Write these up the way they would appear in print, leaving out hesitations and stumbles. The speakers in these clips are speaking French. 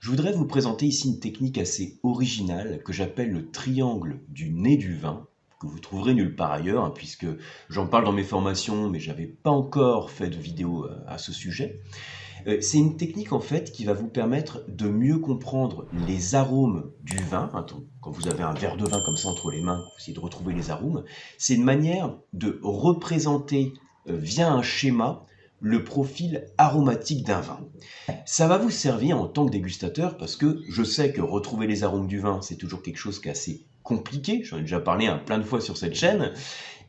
Je voudrais vous présenter ici une technique assez originale que j'appelle le triangle du nez du vin, que vous trouverez nulle part ailleurs, puisque j'en parle dans mes formations, mais j'avais pas encore fait de vidéo à ce sujet. C'est une technique en fait qui va vous permettre de mieux comprendre les arômes du vin. Quand vous avez un verre de vin comme ça entre les mains, vous essayez de retrouver les arômes. C'est une manière de représenter via un schéma le profil aromatique d'un vin. Ça va vous servir en tant que dégustateur parce que je sais que retrouver les arômes du vin, c'est toujours quelque chose qui est assez compliqué. J'en ai déjà parlé plein de fois sur cette chaîne.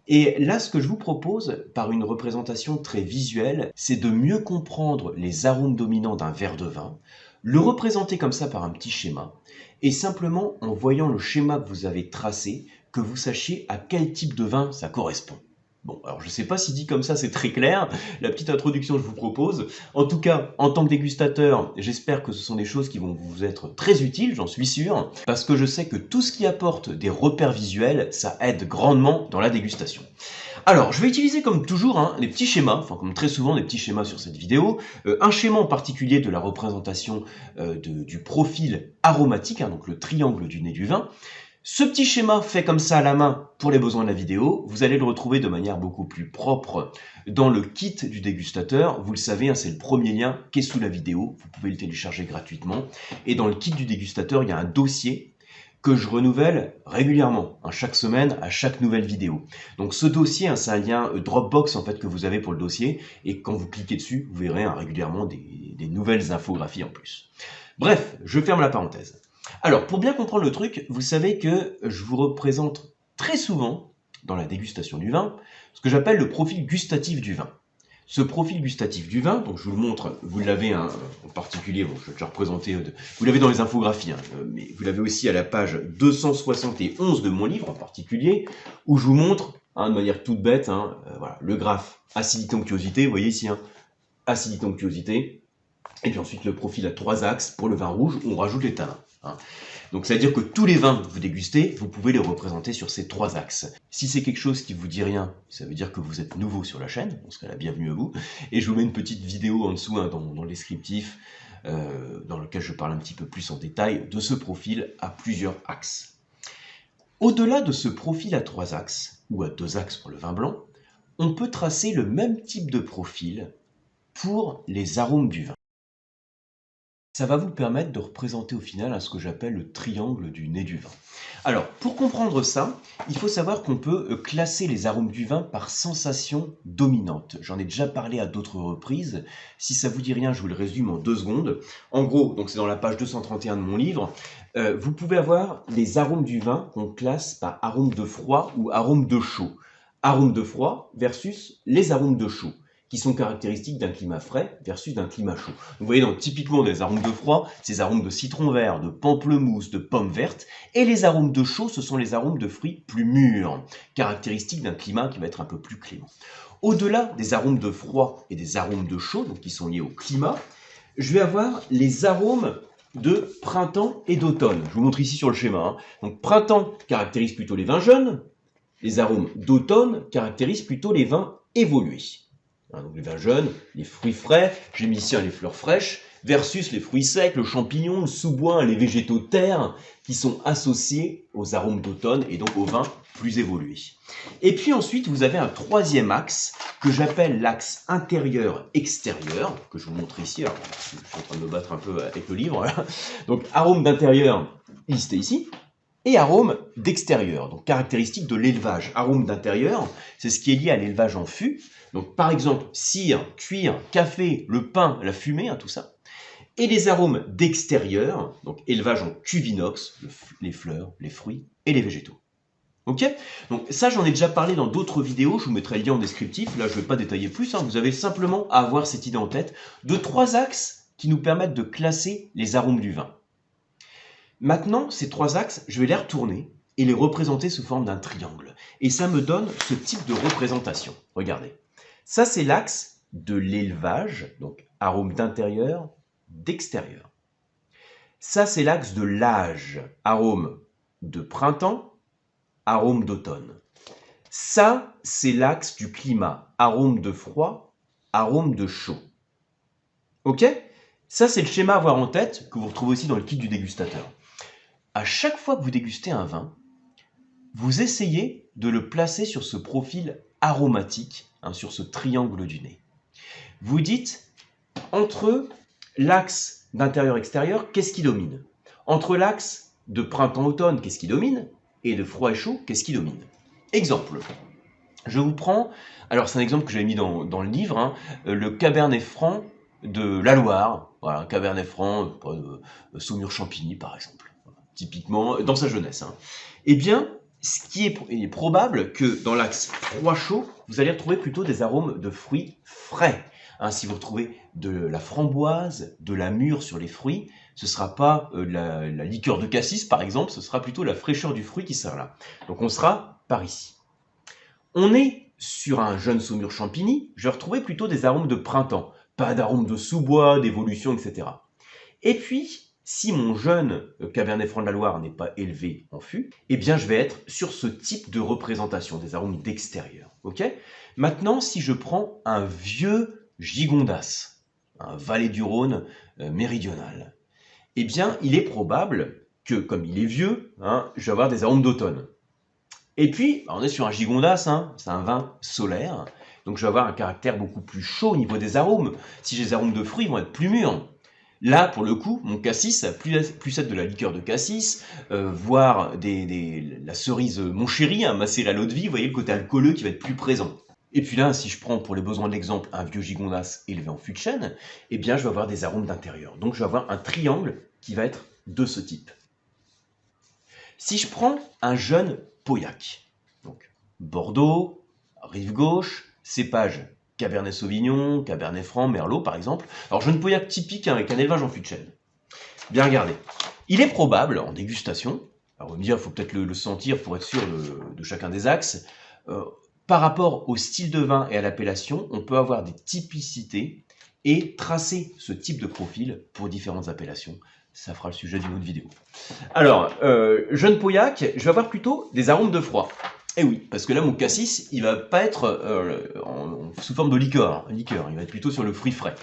Et là, ce que je vous propose, par une représentation très visuelle, c'est de mieux comprendre les arômes dominants d'un verre de vin, le représenter comme ça par un petit schéma, et simplement en voyant le schéma que vous avez tracé, que vous sachiez à quel type de vin ça correspond. Bon, alors je ne sais pas si dit comme ça c'est très clair, la petite introduction que je vous propose. En tout cas, en tant que dégustateur, j'espère que ce sont des choses qui vont vous être très utiles, j'en suis sûr, parce que je sais que tout ce qui apporte des repères visuels, ça aide grandement dans la dégustation. Alors, je vais utiliser comme toujours des petits schémas, enfin comme très souvent des petits schémas sur cette vidéo, un schéma en particulier de la représentation du profil aromatique, donc le triangle du nez du vin. Ce petit schéma fait comme ça à la main pour les besoins de la vidéo, vous allez le retrouver de manière beaucoup plus propre dans le kit du dégustateur. Vous le savez, c'est le premier lien qui est sous la vidéo, vous pouvez le télécharger gratuitement. Et dans le kit du dégustateur, il y a un dossier que je renouvelle régulièrement, chaque semaine, à chaque nouvelle vidéo. Donc ce dossier, c'est un lien Dropbox en fait que vous avez pour le dossier, et quand vous cliquez dessus, vous verrez régulièrement des nouvelles infographies en plus. Bref, je ferme la parenthèse. Alors, pour bien comprendre le truc, vous savez que je vous représente très souvent, dans la dégustation du vin, ce que j'appelle le profil gustatif du vin. Ce profil gustatif du vin, donc je vous le montre, vous l'avez en particulier, bon, je vais déjà représenter, vous l'avez dans les infographies, mais vous l'avez aussi à la page 271 de mon livre en particulier, où je vous montre, de manière toute bête, voilà, le graphe acidité-onctuosité, vous voyez ici, acidité-onctuosité, et puis ensuite le profil à 3 axes pour le vin rouge, où on rajoute les tanins. Donc ça veut dire que tous les vins que vous dégustez, vous pouvez les représenter sur ces 3 axes. Si c'est quelque chose qui vous dit rien, ça veut dire que vous êtes nouveau sur la chaîne, on serait la bienvenue à vous. Et je vous mets une petite vidéo en dessous dans le descriptif, dans lequel je parle un petit peu plus en détail de ce profil à plusieurs axes. Au-delà de ce profil à 3 axes, ou à 2 axes pour le vin blanc, on peut tracer le même type de profil pour les arômes du vin. Ça va vous permettre de représenter au final ce que j'appelle le triangle du nez du vin. Alors, pour comprendre ça, il faut savoir qu'on peut classer les arômes du vin par sensation dominante. J'en ai déjà parlé à d'autres reprises. Si ça vous dit rien, je vous le résume en 2 secondes. En gros, donc c'est dans la page 231 de mon livre, vous pouvez avoir les arômes du vin qu'on classe par arôme de froid ou arôme de chaud. Arôme de froid versus les arômes de chaud, qui sont caractéristiques d'un climat frais versus d'un climat chaud. Vous voyez donc typiquement des arômes de froid, ces arômes de citron vert, de pamplemousse, de pommes vertes, et les arômes de chaud, ce sont les arômes de fruits plus mûrs, caractéristiques d'un climat qui va être un peu plus clément. Au-delà des arômes de froid et des arômes de chaud, donc qui sont liés au climat, je vais avoir les arômes de printemps et d'automne. Je vous montre ici sur le schéma. Donc printemps caractérise plutôt les vins jeunes, les arômes d'automne caractérisent plutôt les vins évolués. Donc les vins jeunes, les fruits frais, j'ai mis ici les fleurs fraîches, versus les fruits secs, le champignon, le sous-bois, les végétaux de terre, qui sont associés aux arômes d'automne et donc aux vins plus évolués. Et puis ensuite, vous avez un 3e axe que j'appelle l'axe intérieur-extérieur, que je vous montre ici. Alors, je suis en train de me battre un peu avec le livre. Donc arôme d'intérieur, listé ici. Et arôme d'extérieur, donc caractéristique de l'élevage. Arôme d'intérieur, c'est ce qui est lié à l'élevage en fût. Donc par exemple, cire, cuir, café, le pain, la fumée, tout ça. Et les arômes d'extérieur, donc élevage en cuve inox, les fleurs, les fruits et les végétaux. Ok? Donc ça, j'en ai déjà parlé dans d'autres vidéos, je vous mettrai le lien en descriptif. Là, je ne vais pas détailler plus, vous avez simplement à avoir cette idée en tête de 3 axes qui nous permettent de classer les arômes du vin. Maintenant, ces 3 axes, je vais les retourner et les représenter sous forme d'un triangle. Et ça me donne ce type de représentation. Regardez. Ça, c'est l'axe de l'élevage, donc arôme d'intérieur, d'extérieur. Ça, c'est l'axe de l'âge, arôme de printemps, arôme d'automne. Ça, c'est l'axe du climat, arôme de froid, arôme de chaud. Ok ? Ça, c'est le schéma à avoir en tête que vous retrouvez aussi dans le kit du dégustateur. À chaque fois que vous dégustez un vin, vous essayez de le placer sur ce profil aromatique, hein, sur ce triangle du nez. Vous dites, entre l'axe d'intérieur-extérieur, qu'est-ce qui domine? Entre l'axe de printemps-automne, qu'est-ce qui domine? Et de froid et chaud, qu'est-ce qui domine? Exemple, je vous prends, alors c'est un exemple que j'avais mis dans le livre, hein, le Cabernet Franc de la Loire, voilà, un Cabernet Franc, Saumur-Champigny par exemple, voilà, typiquement dans sa jeunesse. Hein. Eh bien, il est probable que dans l'axe froid-chaud, vous allez retrouver plutôt des arômes de fruits frais. Hein, si vous retrouvez de la framboise, de la mûre sur les fruits, ce ne sera pas la liqueur de cassis par exemple, ce sera plutôt la fraîcheur du fruit qui sera là. Donc on sera par ici. On est sur un jeune Saumur Champigny, je vais retrouver plutôt des arômes de printemps, pas d'arômes de sous-bois, d'évolution, etc. Et puis, si mon jeune Cabernet Franc de la Loire n'est pas élevé en fût, eh bien je vais être sur ce type de représentation, des arômes d'extérieur. Okay. Maintenant, si je prends un vieux Gigondas, un Vallée du Rhône méridional, eh bien il est probable que, comme il est vieux, hein, je vais avoir des arômes d'automne. Et puis, on est sur un Gigondas, hein, c'est un vin solaire, donc je vais avoir un caractère beaucoup plus chaud au niveau des arômes. Si j'ai des arômes de fruits, ils vont être plus mûrs. Là, pour le coup, mon cassis a plus être de la liqueur de cassis, voire la cerise mon chéri, hein, macérée à l'eau de vie, vous voyez le côté alcooleux qui va être plus présent. Et puis là, si je prends pour les besoins de l'exemple un vieux Gigondas élevé en fût de chêne, eh bien je vais avoir des arômes d'intérieur. Donc je vais avoir un triangle qui va être de ce type. Si je prends un jeune Pauillac, donc Bordeaux, rive gauche, cépage Cabernet Sauvignon, Cabernet Franc, Merlot par exemple. Alors jeune Pauillac typique hein, avec un élevage en fût de chêne. Bien regardez. Il est probable en dégustation, alors on va me dire il faut peut-être le sentir pour être sûr de chacun des axes, par rapport au style de vin et à l'appellation, on peut avoir des typicités et tracer ce type de profil pour différentes appellations. Ça fera le sujet d'une autre vidéo. Alors, jeune Pauillac, je vais avoir plutôt des arômes de froid. Eh oui, parce que là, mon cassis, il va pas être sous forme de liqueur, il va être plutôt sur le fruit frais.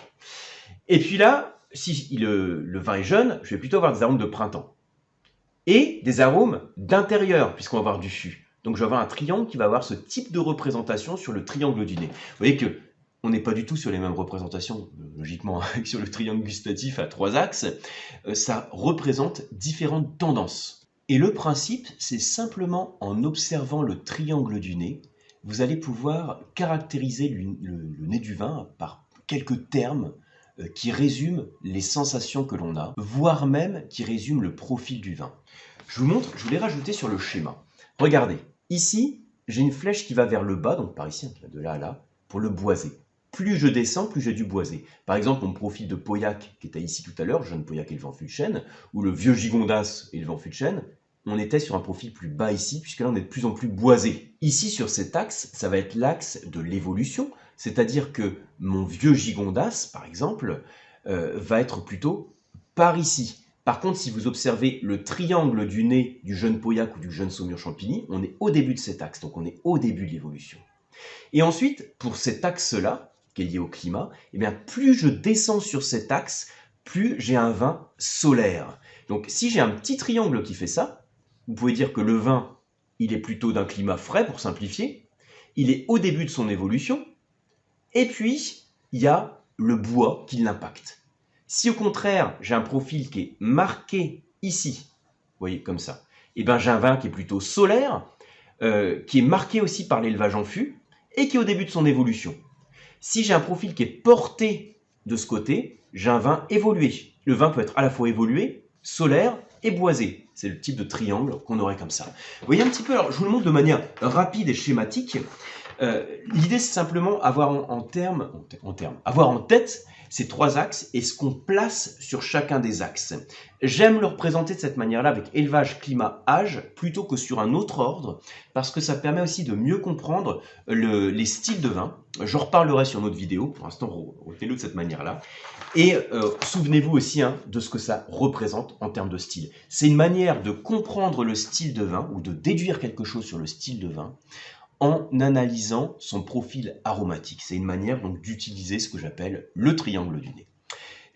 Et puis là, si le vin est jeune, je vais plutôt avoir des arômes de printemps. Et des arômes d'intérieur, puisqu'on va avoir du fût. Donc je vais avoir un triangle qui va avoir ce type de représentation sur le triangle du nez. Vous voyez que on n'est pas du tout sur les mêmes représentations, logiquement, sur le triangle gustatif à 3 axes. Ça représente différentes tendances. Et le principe, c'est simplement en observant le triangle du nez, vous allez pouvoir caractériser le nez du vin par quelques termes qui résument les sensations que l'on a, voire même qui résument le profil du vin. Je vous montre, je vous l'ai rajouté sur le schéma. Regardez, ici, j'ai une flèche qui va vers le bas, donc par ici, de là à là, pour le boisé. Plus je descends, plus j'ai du boisé. Par exemple, mon profil de Pauillac, qui était ici tout à l'heure, jeune Pauillac élevé en fût de chêne, ou le vieux Gigondas élevé en fût de chêne, on était sur un profil plus bas ici, puisque là on est de plus en plus boisé. Ici, sur cet axe, ça va être l'axe de l'évolution, c'est-à-dire que mon vieux Gigondas, par exemple, va être plutôt par ici. Par contre, si vous observez le triangle du nez du jeune Pauillac ou du jeune Saumur Champigny, on est au début de cet axe, donc on est au début de l'évolution. Et ensuite, pour cet axe-là, qui est lié au climat, eh bien, plus je descends sur cet axe, plus j'ai un vin solaire. Donc si j'ai un petit triangle qui fait ça, vous pouvez dire que le vin, il est plutôt d'un climat frais, pour simplifier, il est au début de son évolution, et puis il y a le bois qui l'impacte. Si au contraire, j'ai un profil qui est marqué ici, vous voyez, comme ça, eh bien j'ai un vin qui est plutôt solaire, qui est marqué aussi par l'élevage en fût, et qui est au début de son évolution. Si j'ai un profil qui est porté de ce côté, j'ai un vin évolué. Le vin peut être à la fois évolué, solaire et boisé. C'est le type de triangle qu'on aurait comme ça. Vous voyez un petit peu, alors je vous le montre de manière rapide et schématique. L'idée, c'est simplement avoir avoir en tête ces 3 axes et ce qu'on place sur chacun des axes. J'aime le représenter de cette manière-là avec élevage, climat, âge, plutôt que sur un autre ordre, parce que ça permet aussi de mieux comprendre les styles de vin. J'en reparlerai sur notre vidéo, pour l'instant, retenez-le de cette manière-là. Et souvenez-vous aussi de ce que ça représente en termes de style. C'est une manière de comprendre le style de vin, ou de déduire quelque chose sur le style de vin, en analysant son profil aromatique. C'est une manière donc d'utiliser ce que j'appelle le triangle du nez.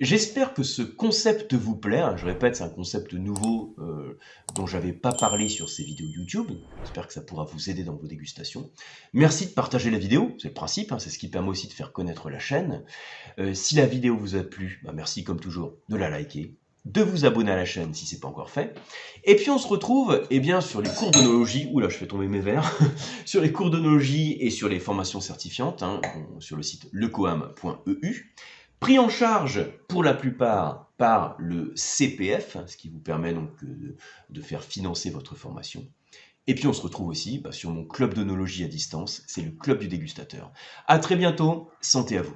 J'espère que ce concept vous plaît, hein. Je répète, c'est un concept nouveau dont j'avais pas parlé sur ces vidéos YouTube. J'espère que ça pourra vous aider dans vos dégustations. Merci de partager la vidéo, c'est le principe, hein, c'est ce qui permet aussi de faire connaître la chaîne. Si la vidéo vous a plu, bah merci comme toujours de la liker, de vous abonner à la chaîne si ce n'est pas encore fait. Et puis on se retrouve eh bien, sur les cours d'onologie, oula je fais tomber mes verres, sur les cours d'onologie et sur les formations certifiantes, hein, sur le site lecoam.eu. Pris en charge pour la plupart par le CPF, ce qui vous permet donc de faire financer votre formation. Et puis on se retrouve aussi sur mon club d'onologie à distance, c'est le club du dégustateur. À très bientôt, santé à vous.